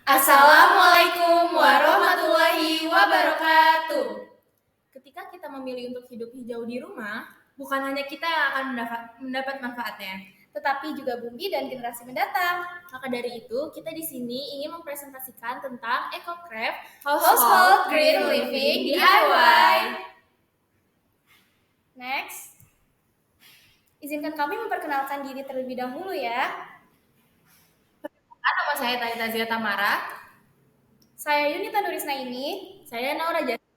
Assalamualaikum warahmatullahi wabarakatuh. Ketika kita memilih untuk hidup hijau di rumah, bukan hanya kita yang akan mendapat manfaatnya, Tetapi juga bumi dan generasi mendatang. maka dari itu kita di sini ingin mempresentasikan tentang EcoCraft Household Green Living DIY. Next, izinkan kami memperkenalkan diri terlebih dahulu ya. Nama saya Talita Zia Tamara. Saya Yunita Nurisnaini. Saya Naura Jati.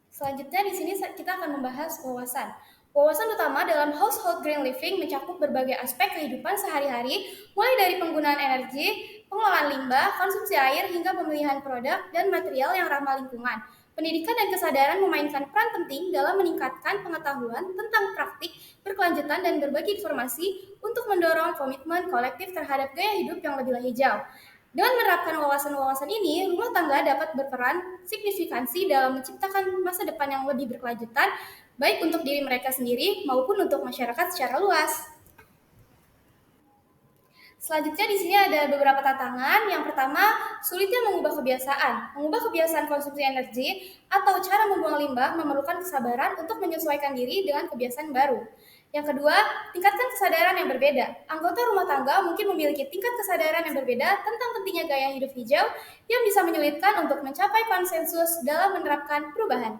Selanjutnya di sini kita akan membahas wawasan. Wawasan utama dalam household green living mencakup berbagai aspek kehidupan sehari-hari, mulai dari penggunaan energi, pengelolaan limbah, konsumsi air, hingga pemilihan produk dan material yang ramah lingkungan. Pendidikan dan kesadaran memainkan peran penting dalam meningkatkan pengetahuan tentang praktik, berkelanjutan, dan berbagi informasi untuk mendorong komitmen kolektif terhadap gaya hidup yang lebih hijau. Dengan menerapkan wawasan-wawasan ini, rumah tangga dapat berperan signifikansi dalam menciptakan masa depan yang lebih berkelanjutan, baik untuk diri mereka sendiri maupun untuk masyarakat secara luas. Selanjutnya di sini ada beberapa tantangan. Yang pertama, sulitnya mengubah kebiasaan. Mengubah kebiasaan konsumsi energi atau cara membuang limbah memerlukan kesabaran untuk menyesuaikan diri dengan kebiasaan baru. Yang kedua, tingkatkan kesadaran yang berbeda. Anggota rumah tangga mungkin memiliki tingkat kesadaran yang berbeda tentang pentingnya gaya hidup hijau yang bisa menyulitkan untuk mencapai konsensus dalam menerapkan perubahan.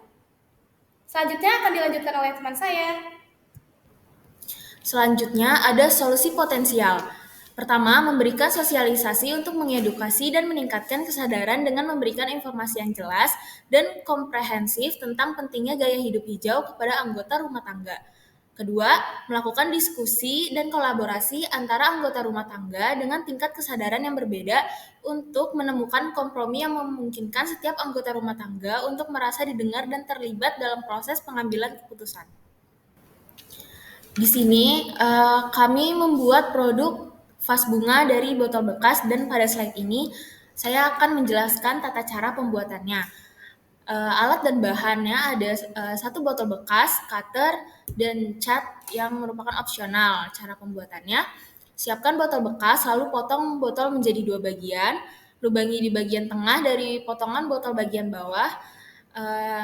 Selanjutnya akan dilanjutkan oleh teman saya. Selanjutnya ada solusi potensial. Pertama, memberikan sosialisasi untuk mengedukasi dan meningkatkan kesadaran dengan memberikan informasi yang jelas dan komprehensif tentang pentingnya gaya hidup hijau kepada anggota rumah tangga. Kedua, melakukan diskusi dan kolaborasi antara anggota rumah tangga dengan tingkat kesadaran yang berbeda untuk menemukan kompromi yang memungkinkan setiap anggota rumah tangga untuk merasa didengar dan terlibat dalam proses pengambilan keputusan. Di sini kami membuat produk vas bunga dari botol bekas dan pada slide ini saya akan menjelaskan tata cara pembuatannya. Alat dan bahannya ada satu botol bekas, cutter, dan cat yang merupakan opsional. Cara pembuatannya, siapkan botol bekas, lalu potong botol menjadi 2 bagian, lubangi di bagian tengah dari potongan botol bagian bawah,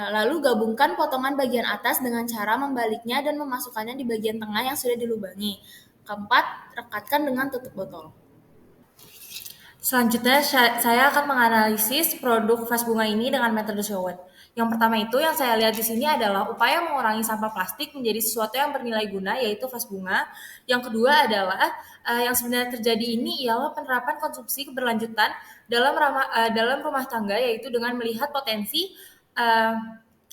lalu gabungkan potongan bagian atas dengan cara membaliknya dan memasukkannya di bagian tengah yang sudah dilubangi. Keempat, rekatkan dengan tutup botol. Selanjutnya, saya akan menganalisis produk vas bunga ini dengan metode SWOT. Yang pertama itu yang saya lihat di sini adalah upaya mengurangi sampah plastik menjadi sesuatu yang bernilai guna, yaitu vas bunga. Yang kedua adalah yang sebenarnya terjadi ini ialah penerapan konsumsi keberlanjutan dalam rumah tangga, yaitu dengan melihat potensi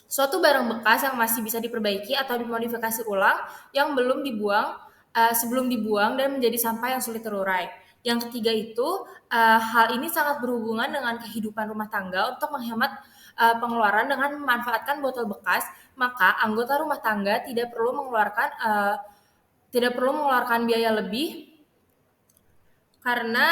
suatu barang bekas yang masih bisa diperbaiki atau dimodifikasi ulang yang belum dibuang sebelum dibuang dan menjadi sampah yang sulit terurai. Yang ketiga itu, hal ini sangat berhubungan dengan kehidupan rumah tangga untuk menghemat pengeluaran dengan memanfaatkan botol bekas, maka anggota rumah tangga tidak perlu mengeluarkan biaya lebih karena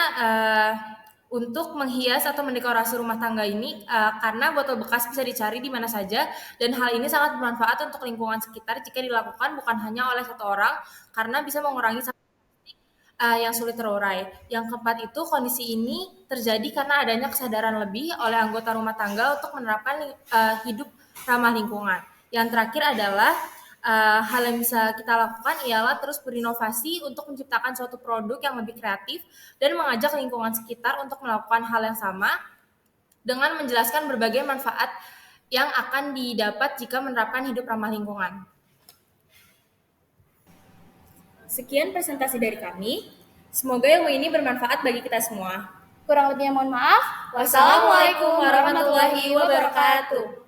untuk menghias atau mendekorasi rumah tangga ini karena botol bekas bisa dicari di mana saja dan hal ini sangat bermanfaat untuk lingkungan sekitar jika dilakukan bukan hanya oleh satu orang karena bisa mengurangi yang sulit terurai. Yang keempat itu, kondisi ini terjadi karena adanya kesadaran lebih oleh anggota rumah tangga untuk menerapkan hidup ramah lingkungan. Yang terakhir adalah hal yang bisa kita lakukan ialah terus berinovasi untuk menciptakan suatu produk yang lebih kreatif dan mengajak lingkungan sekitar untuk melakukan hal yang sama dengan menjelaskan berbagai manfaat yang akan didapat jika menerapkan hidup ramah lingkungan. Sekian presentasi dari kami. Semoga ilmu ini bermanfaat bagi kita semua. Kurang lebihnya mohon maaf. Wassalamualaikum warahmatullahi wabarakatuh.